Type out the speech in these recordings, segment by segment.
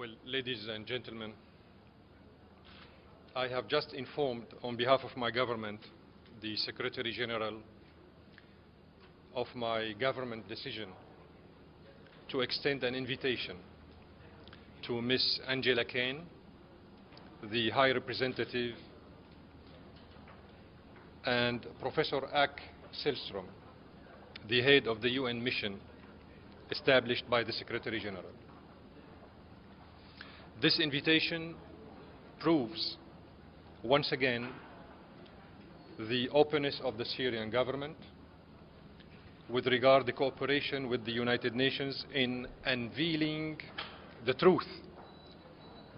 Well, ladies and gentlemen, I have just informed on behalf of my government the Secretary General of my government decision to extend an invitation to Ms. Angela Kane, the High Representative, and Professor Ak Selstrom, the head of the UN mission established by the Secretary General. This invitation proves once again the openness of the Syrian government with regard to cooperation with the United Nations in unveiling the truth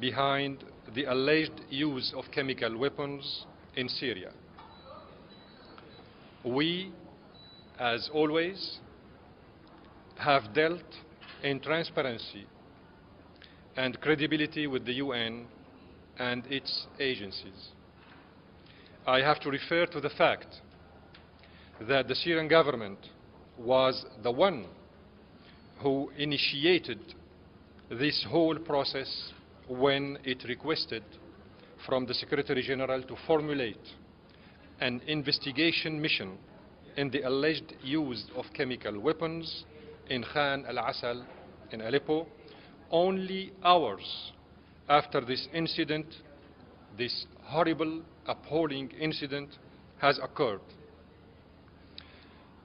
behind the alleged use of chemical weapons in Syria. We, as always, have dealt in transparency and credibility with the UN and its agencies. I have to refer to the fact that the Syrian government was the one who initiated this whole process when it requested from the Secretary General to formulate an investigation mission in the alleged use of chemical weapons in Khan al-Asal in Aleppo, only hours after this incident, this horrible, appalling incident has occurred.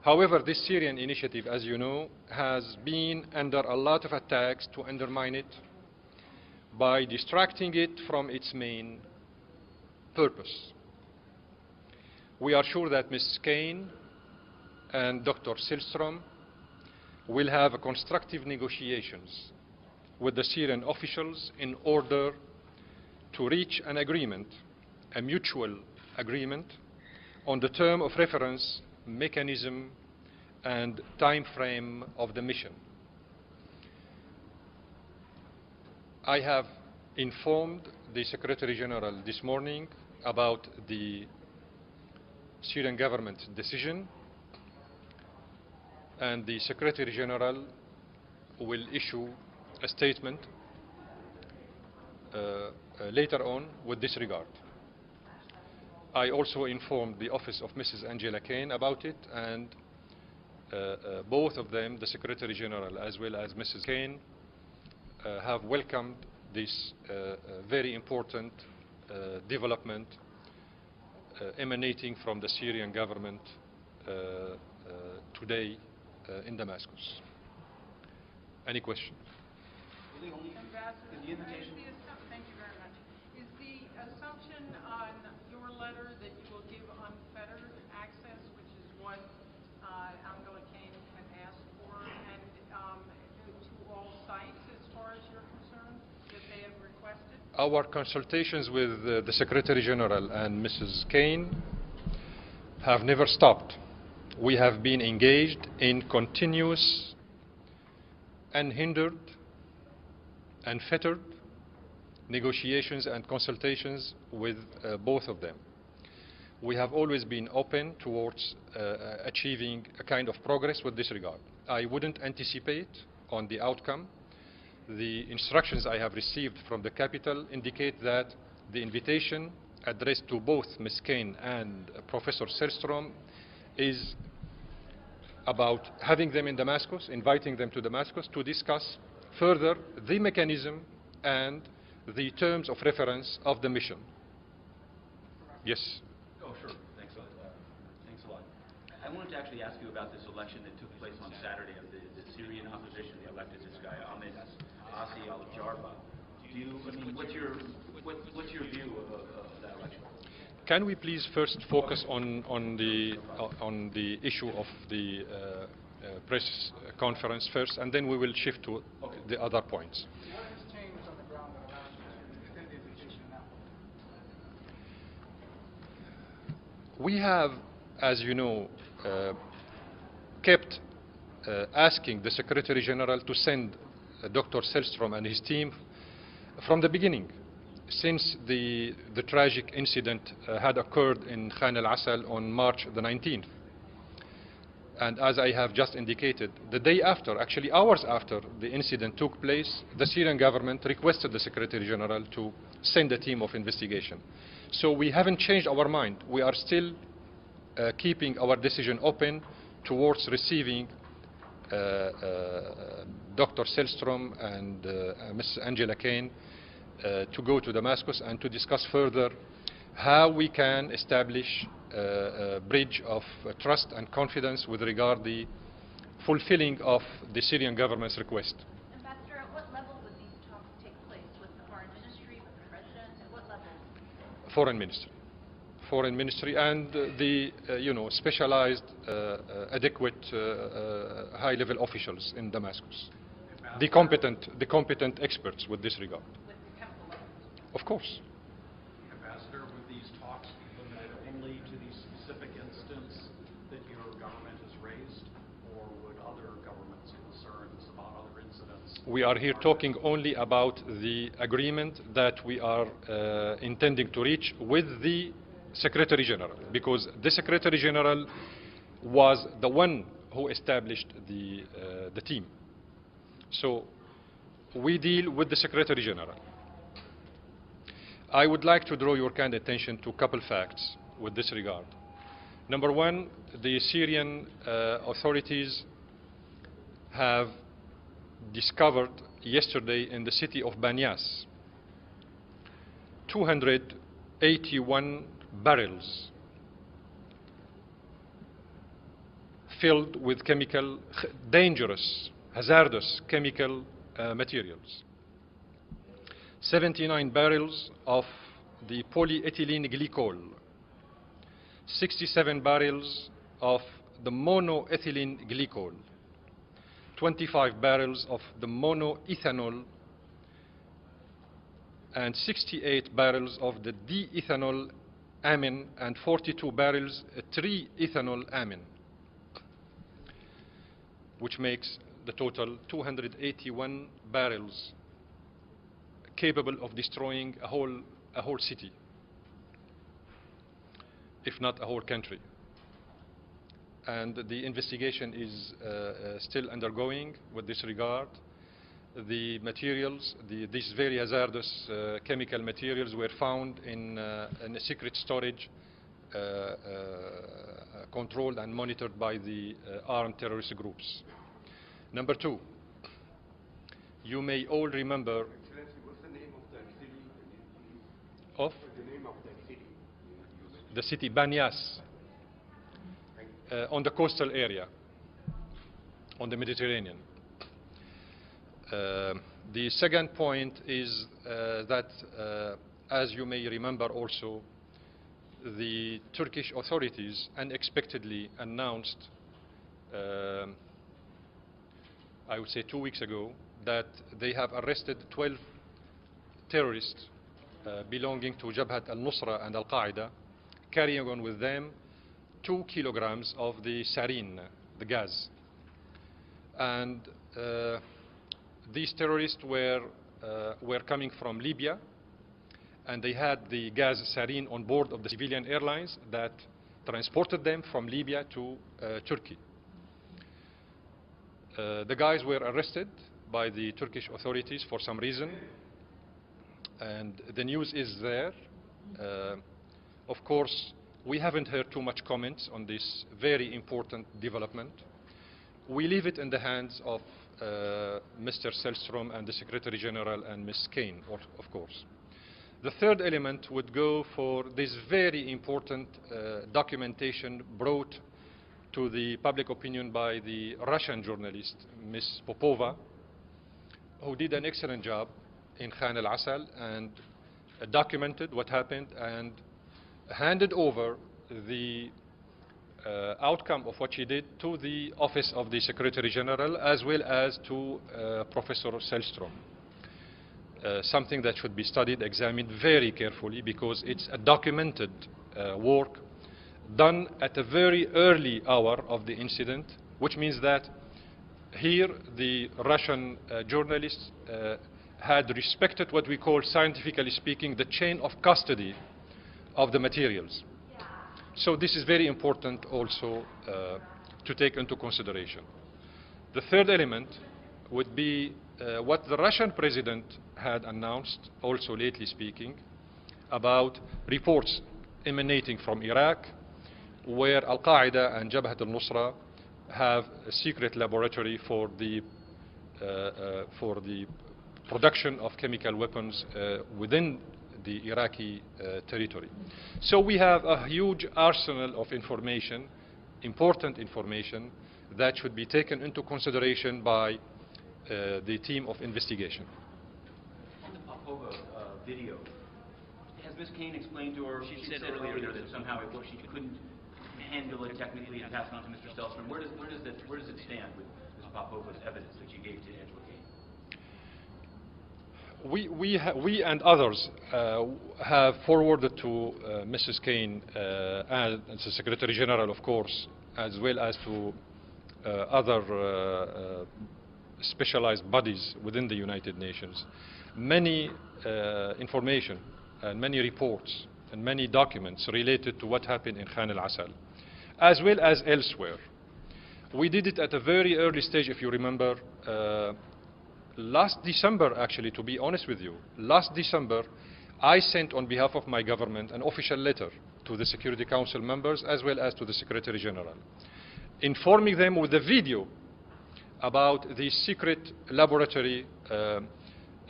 However, this Syrian initiative, as you know, has been under a lot of attacks to undermine it by distracting it from its main purpose. We are sure that Ms. Kane and Dr. Selstrom will have constructive negotiations with the Syrian officials in order to reach an agreement, a mutual agreement, on the term of reference, mechanism, and time frame of the mission. I have informed the Secretary General this morning about the Syrian government's decision, and the Secretary General will issue a statement later on with this regard. I also informed the office of Mrs. Angela Kane about it, and both of them, the Secretary General as well as Mrs. Kane, have welcomed this very important development emanating from the Syrian government today in Damascus. Any questions? Ambassador, thank you very much. Is the assumption on your letter that you will give unfettered access, which is what Angela Kane had asked for, and to all sites as far as you're concerned, that they have requested? Our consultations with the Secretary General and Mrs. Kane have never stopped. We have been engaged in continuous, unhindered, unfettered negotiations and consultations with both of them. We have always been open towards achieving a kind of progress with this regard. I wouldn't anticipate on the outcome. The instructions I have received from the capital indicate that the invitation addressed to both Ms. Kane and Professor Selstrom is about having them in Damascus, inviting them to Damascus to discuss further the mechanism and the terms of reference of the mission. Yes? Oh, sure. Thanks a lot. I wanted to actually ask you about this election that took place on Saturday of the Syrian opposition. They elected this guy, Ahmed Asi al-Jarba. What's your view of that election? Can we please first focus on the issue of the press conference first, and then we will shift to the other points. What has changed on the ground that allows you to extend the invitation now? We have, as you know, kept asking the Secretary General to send Dr. Selstrom and his team from the beginning, since the tragic incident had occurred in Khan al-Asal on March the 19th. And as I have just indicated, the day after, actually hours after the incident took place, the Syrian government requested the Secretary General to send a team of investigation. So we haven't changed our mind. We are still keeping our decision open towards receiving Dr. Selstrom and Ms. Angela Kane to go to Damascus and to discuss further how we can establish a bridge of trust and confidence with regard to the fulfilling of the Syrian government's request. Ambassador, at what level would these talks take place? With the foreign ministry, with the president? At what level? Foreign ministry and the specialized, adequate, high-level officials in Damascus, the competent experts with this regard. With the chemical weapons? Of course. Ambassador, would these talks be limited only to the specific instance that your government has raised, or would other governments' concerns about other incidents? We are here talking only about the agreement that we are intending to reach with the Secretary General, because the Secretary General was the one who established the team. So we deal with the Secretary General. I would like to draw your kind attention to a couple facts with this regard. Number one, the Syrian authorities have discovered yesterday in the city of Banyas 281 barrels filled with dangerous, hazardous chemical materials. 79 barrels of the polyethylene glycol, 67 barrels of the monoethylene glycol, 25 barrels of the monoethanol, and 68 barrels of the diethanol amine, and 42 barrels triethanol amine, which makes the total 281 barrels capable of destroying a whole city, if not a whole country. And the investigation is still undergoing with this regard. The materials, these very hazardous chemical materials, were found in a secret storage controlled and monitored by the armed terrorist groups. Number two, you may all remember Excellency, what's the name of that city? of The name of that city? the city Banyas, on the coastal area, on the Mediterranean. The second point is that, as you may remember also, the Turkish authorities unexpectedly announced, I would say 2 weeks ago, that they have arrested 12 terrorists belonging to Jabhat al-Nusra and al-Qaeda, carrying on with them 2 kilograms of the sarin, the gas. And these terrorists were coming from Libya, and they had the gas sarin on board of the civilian airlines that transported them from Libya to Turkey. The guys were arrested by the Turkish authorities for some reason, and the news is there. Of course, we haven't heard too much comments on this very important development. We leave it in the hands of Mr. Selstrom and the Secretary General and Ms. Kane, of course. The third element would go for this very important documentation brought to the public opinion by the Russian journalist, Ms. Popova, who did an excellent job in Khan al-Assal and documented what happened and handed over the outcome of what she did to the office of the Secretary General as well as to Professor Selstrom. Something that should be studied, examined very carefully, because it's a documented work done at a very early hour of the incident, which means that here the Russian journalists had respected what we call, scientifically speaking, the chain of custody of the materials. So this is very important also to take into consideration. The third element would be what the Russian president had announced, also lately speaking, about reports emanating from Iraq, where Al-Qaeda and Jabhat al-Nusra have a secret laboratory for the production of chemical weapons within the Iraqi territory. So we have a huge arsenal of information, important information, that should be taken into consideration by the team of investigation. On the Popova video, has Ms. Kane explained to her, she said earlier that somehow she couldn't handle it technically and pass it on to Mr. Stelzner. Where does it stand with Ms. Popova's evidence that you gave to Angela Kane? We and others have forwarded to Mrs. Kane and the Secretary General, of course, as well as to other specialized bodies within the United Nations, many information and many reports and many documents related to what happened in Khan al-Asal, as well as elsewhere. We did it at a very early stage, if you remember, last December, actually, to be honest with you. Last December, I sent on behalf of my government an official letter to the Security Council members as well as to the Secretary General, informing them with a video about the secret laboratory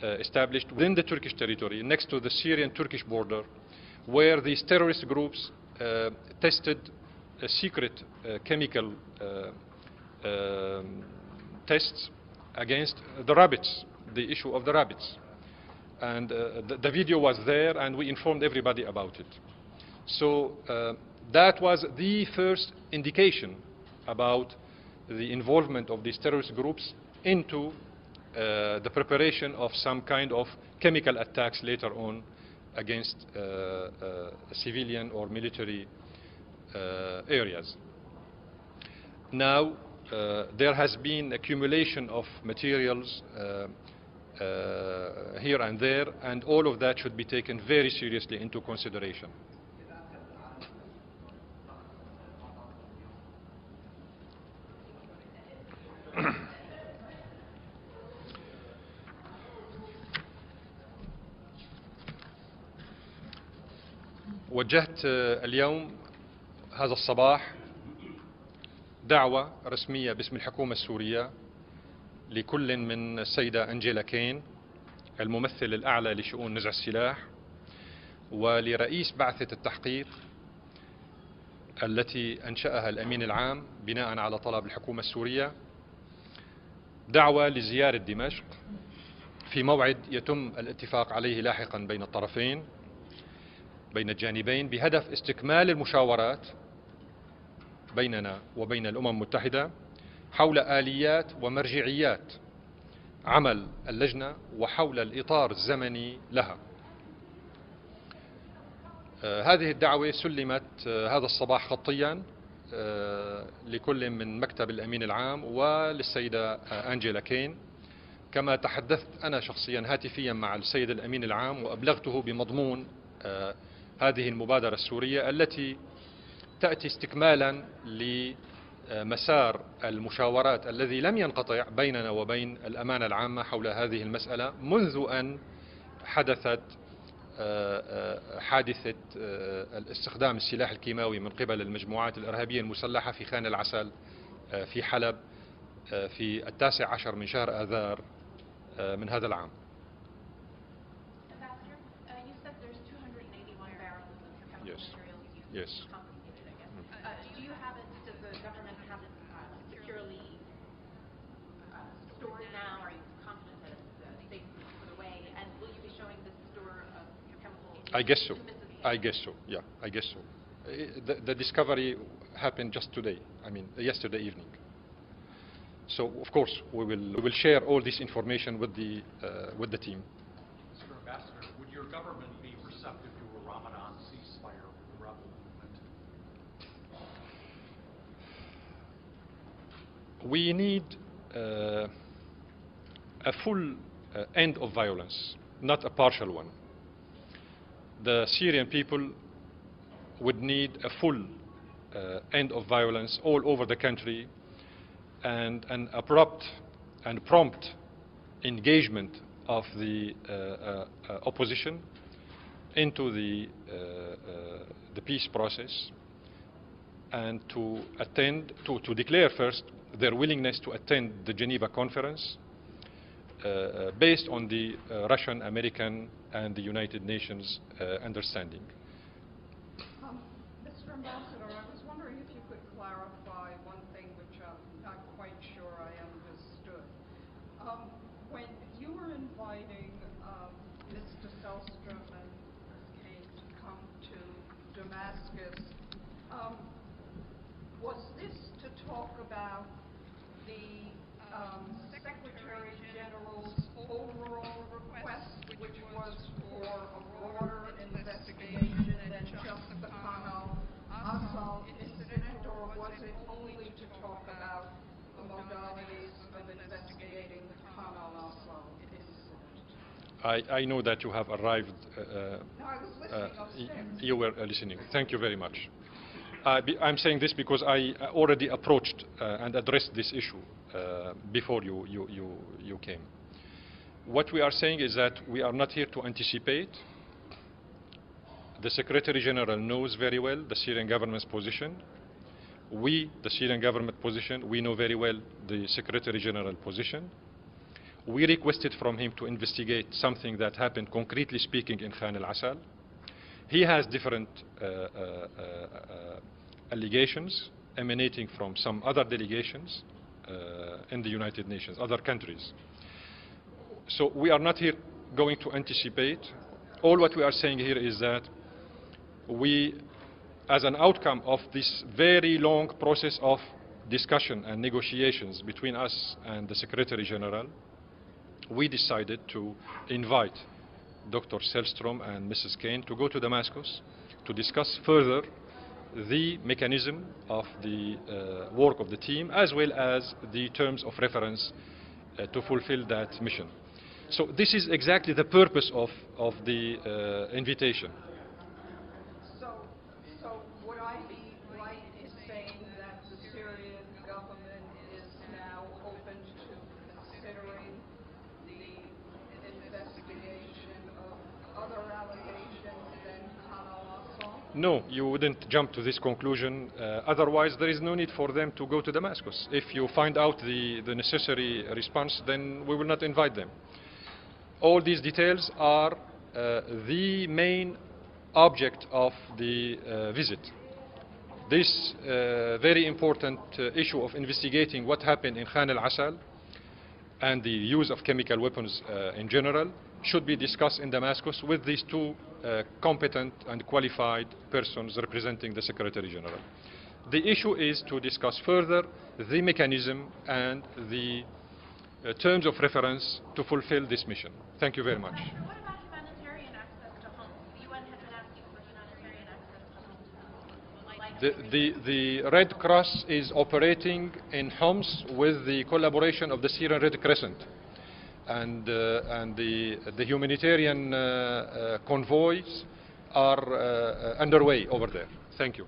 established within the Turkish territory next to the Syrian-Turkish border, where these terrorist groups tested a secret chemical tests against the rabbits, the issue of the rabbits. And the video was there, and we informed everybody about it. So that was the first indication about the involvement of these terrorist groups into the preparation of some kind of chemical attacks later on against civilian or military areas. Now, there has been accumulation of materials here and there, and all of that should be taken very seriously into consideration. وجهت اليوم هذا الصباح دعوة رسمية باسم الحكومة السورية لكل من السيدة أنجيلا كين الممثل الأعلى لشؤون نزع السلاح ولرئيس بعثة التحقيق التي أنشأها الأمين العام بناء على طلب الحكومة السورية، دعوة لزيارة دمشق في موعد يتم الاتفاق عليه لاحقا بين الطرفين، بين الجانبين، بهدف استكمال المشاورات بيننا وبين الأمم المتحدة حول آليات ومرجعيات عمل اللجنة وحول الإطار الزمني لها. هذه الدعوة سلمت هذا الصباح خطيا لكل من مكتب الأمين العام وللسيدة أنجيلا كين، كما تحدثت أنا شخصيا هاتفيا مع السيد الأمين العام وأبلغته بمضمون هذه المبادرة السورية التي تأتي استكمالا لمسار المشاورات الذي لم ينقطع بيننا وبين الأمانة العامة حول هذه المسألة منذ أن حدثت حادثة استخدام السلاح الكيماوي من قبل المجموعات الإرهابية المسلحة في خان العسل في حلب في 19 من شهر آذار من هذا العام. Yes. Do you have it, does the government have it securely stored now? Are you confident that it's safe to put away? And will you be showing this store of chemicals? I guess so. I guess so. Yeah, I guess so. The discovery happened just today. I mean, yesterday evening. So, of course, we will share all this information with the team. Mr. Ambassador, would your government be receptive to a Ramadan ceasefire with the rebel movement? We need a full end of violence, not a partial one. The Syrian people would need a full end of violence all over the country, and an abrupt and prompt engagement of the opposition into the peace process, and to declare first their willingness to attend the Geneva conference based on the Russian, American, and the United Nations understanding. Mr. Ambassador, I was wondering if you could clarify one thing which I'm not quite sure I understood. When you were inviting Mr. Selstrom and Ms. Kane to come to Damascus, was this to talk about the Secretary General's overall request, which was for a broader investigation than just the Khan al-Assad incident, or was it only to talk about the modalities of investigating the Khan al-Assad incident? I know that you have arrived. No, I was listening upstairs. You were listening. Thank you very much. I'm saying this because I already approached and addressed this issue before you came. What we are saying is that we are not here to anticipate. The Secretary General knows very well the Syrian government's position. We, the Syrian government position, we know very well the Secretary General position. We requested from him to investigate something that happened, concretely speaking, in Khan al-Assal. He has different allegations emanating from some other delegations in the United Nations, other countries. So we are not here going to anticipate. All what we are saying here is that we, as an outcome of this very long process of discussion and negotiations between us and the Secretary General, we decided to invite Dr. Selstrom and Mrs. Kane to go to Damascus to discuss further the mechanism of the work of the team, as well as the terms of reference to fulfill that mission. So this is exactly the purpose of the invitation. So would I be right in saying that the Syrian government is now open to considering the investigation of other allegations than Khan al-Assad? No, you wouldn't jump to this conclusion. Otherwise, there is no need for them to go to Damascus. If you find out the necessary response, then we will not invite them. All these details are the main object of the visit. This very important issue of investigating what happened in Khan al-Assal and the use of chemical weapons in general should be discussed in Damascus with these two competent and qualified persons representing the Secretary General. The issue is to discuss further the mechanism and the terms of reference to fulfill this mission. Thank you very much. What about humanitarian access to homes? The UN has been asking for humanitarian access to homes. The Red Cross is operating in Homs with the collaboration of the Syrian Red Crescent, and the humanitarian convoys are underway over there. Thank you.